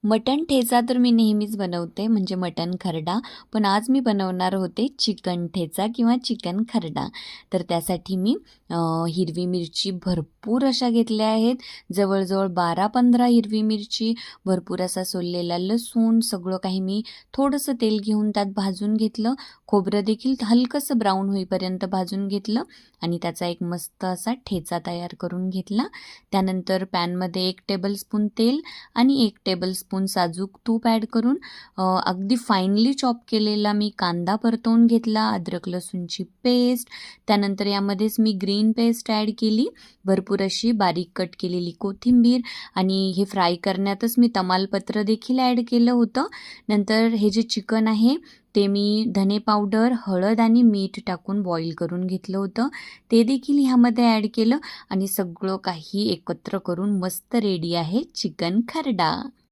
मटण ठेचा तर मी नेहमीच बनवते म्हणजे मटण खरडा. पण आज मी बनवणार होते चिकन ठेचा किंवा चिकन खरडा. तर त्यासाठी मी हिरवी मिरची भरपूर अशा घेतल्या आहेत. जवळजवळ 12-15 हिरवी मिरची, भरपूर असा सोललेला लसूण, सगळं काही मी थोडंसं तेल घेऊन त्यात भाजून घेतलं. खोबरं देखील हलकंसं ब्राऊन होईपर्यंत भाजून घेतलं आणि त्याचा एक मस्त असा ठेचा तयार करून घेतला. त्यानंतर पॅनमध्ये 1 टेबलस्पून तेल आणि 1 टेबलस्पून साजूक तूप ॲड करून अगदी फाईनली चॉप केलेला मी कांदा परतवून घेतला, अद्रक लसूणची पेस्ट, त्यानंतर यामध्येच मी ग्रीन पेस्ट ॲड केली, भरपूर अशी बारीक कट केलेली कोथिंबीर आणि हे फ्राय करण्यातच मी तमालपत्र देखील ॲड केलं होतं. नंतर हे जे चिकन आहे ते मी धने पावडर, हळद आणि मीठ टाकून बॉईल करून घेतलं होतं. ते देखील ह्यामध्ये ॲड केलं आणि सगळं काही एकत्र करून मस्त रेडी आहे चिकन खरडा.